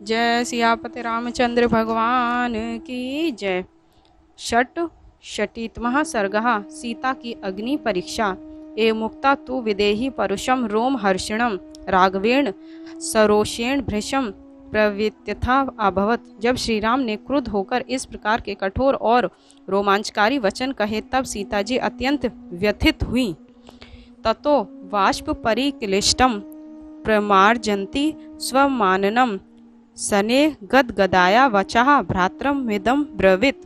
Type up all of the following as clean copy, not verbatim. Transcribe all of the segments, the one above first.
जय सियापति रामचंद्र भगवान की जय। षटीतमः सर्गः सीता की अग्नि परीक्षा। ए मुक्ता तु विदेहि परुषम रोम हर्षिणम राघवेण सरोषेण भृशम प्रवृत्त्यथा अभवत। जब श्री राम ने क्रुद्ध होकर इस प्रकार के कठोर और रोमांचकारी वचन कहे तब सीता जी अत्यंत व्यथित हुई। ततो वाष्प परिक्लिष्टम प्रमार्जन्ति स्वमाननम सने गदगदाया वचः भ्रातरमिदं ब्रवीत।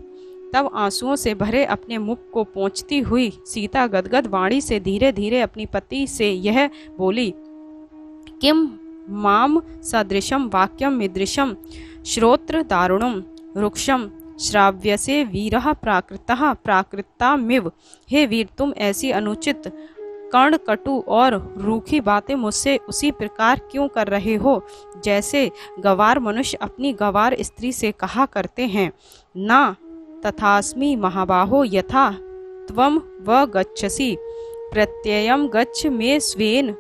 तब आंसुओं से भरे अपने मुख को पोंछती हुई सीता गदगद वाणी से धीरे धीरे अपनी पति से यह बोली, किम माम सदृशम वाक्यम मिदृशम श्रोत्र दारुणम रुक्षम श्राव्यसे वीरः प्राकृतः प्राकृतामिव। हे वीर, तुम ऐसी अनुचित कर्ण कटु और रूखी बातें मुझसे उसी प्रकार क्यों कर रहे हो जैसे गवार मनुष्य अपनी गवार स्त्री से कहा करते हैं। ना तथास्मि महाबाहो यथा त्वं व गच्छसि प्रत्ययम गच्छ मे स्वेन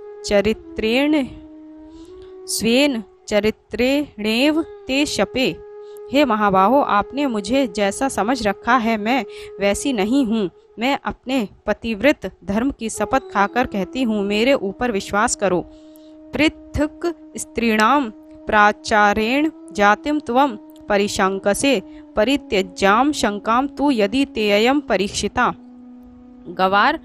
चरित्रेणेव ते शपे। हे महाबाहो, आपने मुझे जैसा समझ रखा है मैं वैसी नहीं हूँ। मैं अपने पतिव्रत धर्म की शपथ खाकर कहती हूँ, मेरे ऊपर विश्वास करो। पृथक स्त्रीणाम प्राचारेण जातिम त्वं परिशंकसे परित्यज्याम शंकाम तु यदि तेयम परीक्षिता। गवार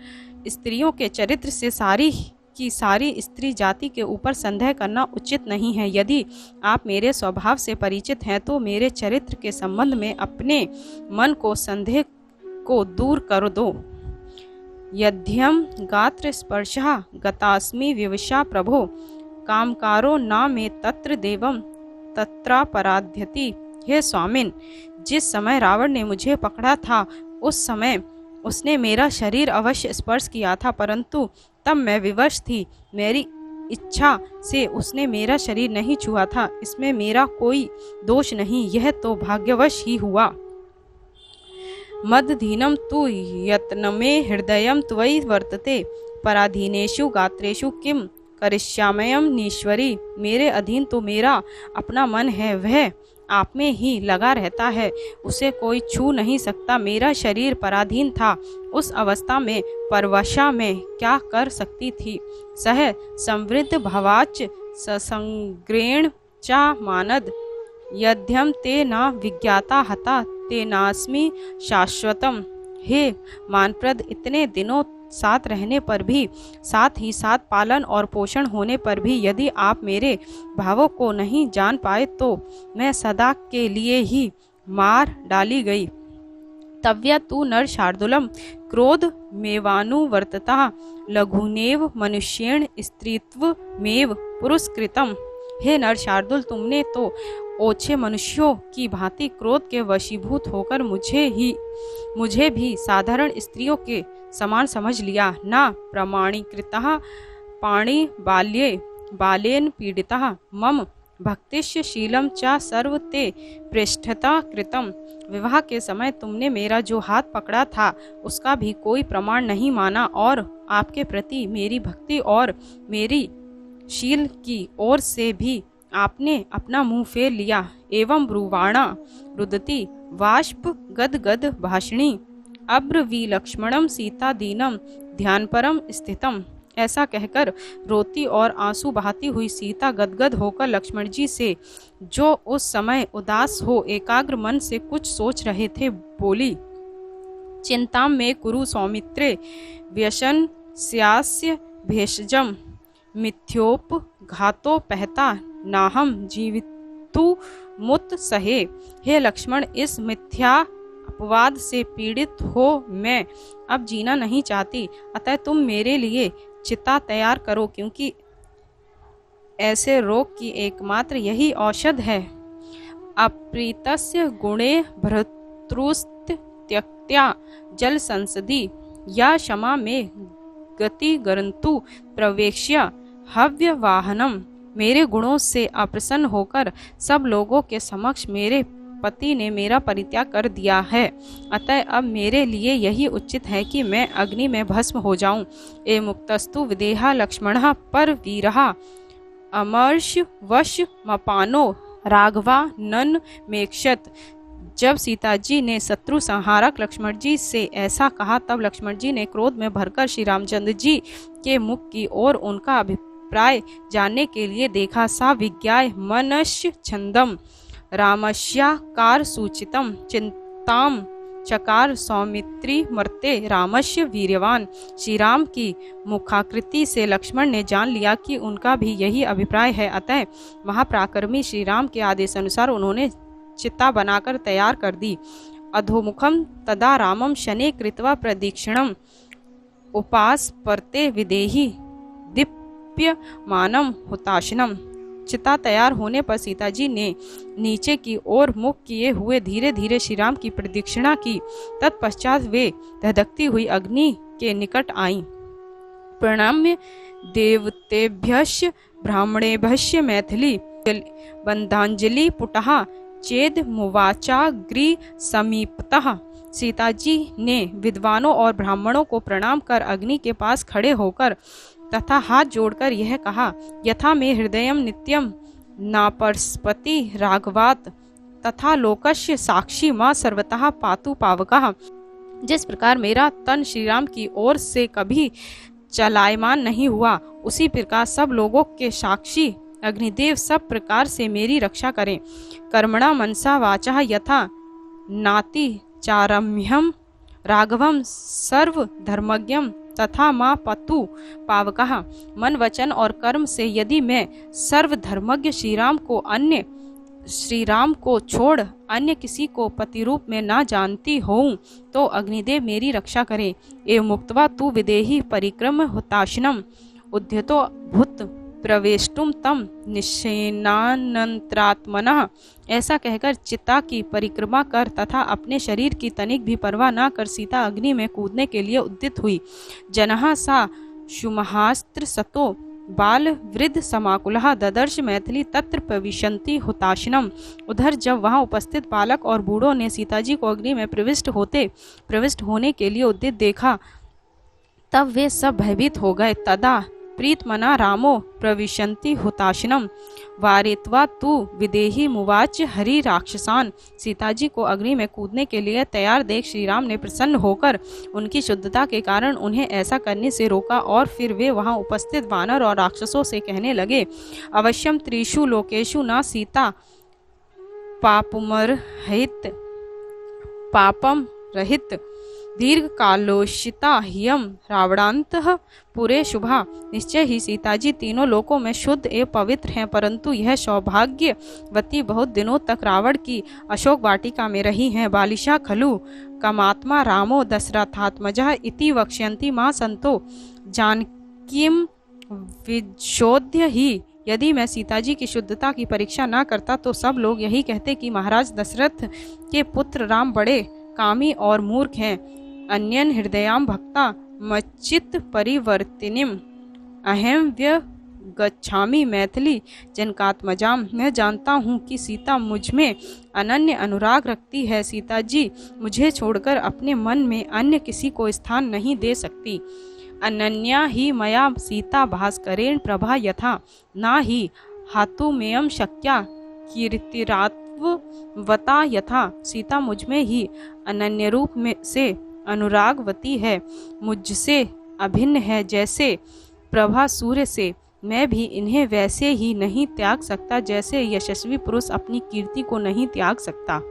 स्त्रियों के चरित्र से सारी की सारी स्त्री जाति के ऊपर संदेह करना उचित नहीं है। यदि आप मेरे स्वभाव से परिचित हैं तो मेरे चरित्र के संबंध में अपने मन को संदेह को दूर कर दो। यद्यम गात्र स्पर्शः गतास्मि विवशा प्रभो कामकारो न मे तत्र देवम तत्रापराध्यति। हे स्वामिन, जिस समय रावण ने मुझे पकड़ा था उस समय उसने मेरा शरीर अवश्य स्पर्श किया था, परंतु तब मैं विवश थी। मेरी इच्छा से उसने मेरा शरीर नहीं छुआ था। इसमें मेरा कोई दोष नहीं, यह तो भाग्यवश ही हुआ। मदधीनम तु यत्नमे हृदयम त्वयि वर्तते पराधीनेषु गात्रेषु किम करिष्यामयम नीश्वरी। मेरे अधीन तो मेरा अपना मन है, वह आप में ही लगा रहता है, उसे कोई छू नहीं सकता। मेरा शरीर पराधीन था, उस अवस्था में परवशा में क्या कर सकती थी। सह संवृद्ध भवाच ससंग्रेण चा मानद यद्यम ते न विज्ञाता हता तेनास्मि शाश्वतम। हे मानप्रद, इतने दिनों साथ रहने पर भी, साथ ही साथ पालन और पोषण होने पर भी यदि आप मेरे भावों को नहीं जान पाए तो मैं सदा के लिए ही मार डाली गई। तव्या तु नर शार्दुलम क्रोध मेवानुवर्तता लघुनेव मनुष्येण स्त्रीत्व मेव पुरस्कृतम। हे नर शार्दुल, तुमने तो ओछे मनुष्यों की भांति क्रोध के वशीभूत होकर मुझे भी साधारण स्त्रियों के समान समझ लिया। ना प्रमाणीकृतः पाणि बालेन पीडितः मम भक्तिश्च शीलम च सर्व ते पृष्ठता कृतम। विवाह के समय तुमने मेरा जो हाथ पकड़ा था उसका भी कोई प्रमाण नहीं माना और आपके प्रति मेरी भक्ति और मेरी शील की ओर से भी आपने अपना मुंह फेर लिया। एवं ब्रुवाणा रुदति वाष्प गदगद भाषिणी अब्रवी लक्ष्मणम सीता दीनम ध्यानपरम स्थितम। ऐसा कहकर रोती और आंसू बहाती हुई सीता गदगद होकर लक्ष्मण जी से, जो उस समय उदास हो एकाग्र मन से कुछ सोच रहे थे, बोली, चिंताम में कुरु सौमित्रे व्यसन स्यास्य भेषजम मिथ्योप घातो पहता नाहम जीवितु मुत सहे। हे लक्ष्मण, इस मिथ्या अपवाद से पीड़ित हो मैं अब जीना नहीं चाहती, अतः तुम मेरे लिए चिता तैयार करो, क्योंकि ऐसे रोग की एकमात्र यही औषध है। अप्रीतस्य गुणे भर्तृस्त त्यक्त्या जल संसदि या क्षमा में गति गरंतु प्रवेक्ष्य हव्य वाहनम। मेरे गुणों से अप्रसन्न होकर सब लोगों के समक्ष मेरे पति ने मेरा परित्याग कर दिया है, अतः अब मेरे लिए यही उचित है कि मैं अग्नि में भस्म हो जाऊं। ए मुक्तस्तु विदेहा लक्ष्मणः पर वीरः अमर्ष वश मपानो राघवा नन मेक्षत। जब सीता जी ने शत्रु संहारक लक्ष्मण जी से ऐसा कहा तब लक्ष्मण जी ने क्रोध में भरकर श्री रामचंद्र जी के मुख की ओर उनका अभिप्राय जानने के लिए देखा। सा विज्ञाय मनस्य छंदम रामस्याकार सूचितम चिंताम चकार सौमित्री मर्ते रामस्य वीर्यवान। श्री राम की मुखाकृति से लक्ष्मण ने जान लिया कि उनका भी यही अभिप्राय है। अतः महापराक्रमी श्री राम के आदेश अनुसार उन्होंने चिता बनाकर तैयार कर दी। अधोमुखम तदा रामम शने कृत्वा प्रदीक्षिणम उपास परते विदेही दीप्यमानम हुताशनम। चिता तैयार होने पर सीता जी ने नीचे की ओर मुख किए हुए धीरे धीरे श्री राम की प्रदक्षिणा की। तत्पश्चात वे धधकती हुई अग्नि के निकट आईं। प्रणम्य देवतेभ्यश्च ब्राह्मणेभ्यश्च मैथिली बंधांजलि पुटः चेद मुवाचाग्रि समीपतः। सीता जी ने विद्वानों और ब्राह्मणों को प्रणाम कर अग्नि के पास खड़े होकर तथा हाथ जोड़कर यह कहा, यथा मे हृदयम नित्यम नापर्स्पति राघवात तथा लोकस्य साक्षी मां सर्वतः पातु पावकः। जिस प्रकार मेरा तन श्री राम की ओर से कभी चलायमान नहीं हुआ, उसी प्रकार सब लोगों के साक्षी अग्निदेव सब प्रकार से मेरी रक्षा करें। कर्मणा मनसा वाचा यथा नाति चारम्यम राघवम सर्व धर्मज्ञम तथा माँ पतु पावकः। मन वचन और कर्म से यदि मैं सर्वधर्मज्ञ श्री राम को छोड़ अन्य किसी को पति रूप में न जानती हूँ तो अग्निदेव मेरी रक्षा करे। एवं मुक्त्वा तु विदेही परिक्रम हुताशनम उद्यतो भूत प्रवेष्टुम तम निश्चयानंतरात्मनः। ऐसा कहकर चिता की परिक्रमा कर तथा अपने शरीर की तनिक भी परवाह न कर सीता अग्नि में कूदने के लिए उद्यत हुई। जनः सा शुमहास्त्र सतो बाल वृद्ध समाकुलः ददर्श मैथिली तत्र प्रविशन्ति हुताशनम। उधर जब वहां उपस्थित बालक और बूढ़ों ने सीता जी को अग्नि में प्रविष्ट होने के लिए उद्यत देखा तब वे सब भयभीत हो गए। तदा प्रीतमना रामो प्रविशन्ति हुताशनम वारित्वा तु विदेही मुवाच हरि राक्षसान। सीता जी को अग्नि में कूदने के लिए तैयार देख श्री राम ने प्रसन्न होकर उनकी शुद्धता के कारण उन्हें ऐसा करने से रोका और फिर वे वहां उपस्थित वानर और राक्षसों से कहने लगे, अवश्यम त्रिषु लोकेषु न सीता पापम रहित दीर्घ कालोषिता ह्यम रावणांतः पुरे शुभा। निश्चय ही सीता जी तीनों लोकों में शुद्ध एवं पवित्र हैं, परंतु यह सौभाग्यवती बहुत दिनों तक रावण की अशोक वाटिका में रही हैं। बालिशा खलु कमात्मा रामो दशरथात्मजः इति वक्ष्यन्ति मां संतो जानकीं विशोध्य ही। यदि मैं सीता जी की शुद्धता की परीक्षा न करता तो सब लोग यही कहते कि महाराज दशरथ के पुत्र राम बड़े कामी और मूर्ख हैं। अन्यन हृदयाम भक्ता मच्चित परिवर्तिनीम अहम व्यगच्छामि मैथिली जनकात्मजाम। मैं जानता हूँ कि सीता मुझ में अनन्य अनुराग रखती है। सीता जी मुझे छोड़कर अपने मन में अन्य किसी को स्थान नहीं दे सकती। अनन्या ही मया सीता भास्करेण प्रभा यथा ना ही हातुमेयम शक्या कीर्तिरात्ववता यथा। सीता मुझ में ही अनन्य रूप में से अनुरागवती है, मुझसे अभिन्न है जैसे प्रभा सूर्य से। मैं भी इन्हें वैसे ही नहीं त्याग सकता जैसे यशस्वी पुरुष अपनी कीर्ति को नहीं त्याग सकता।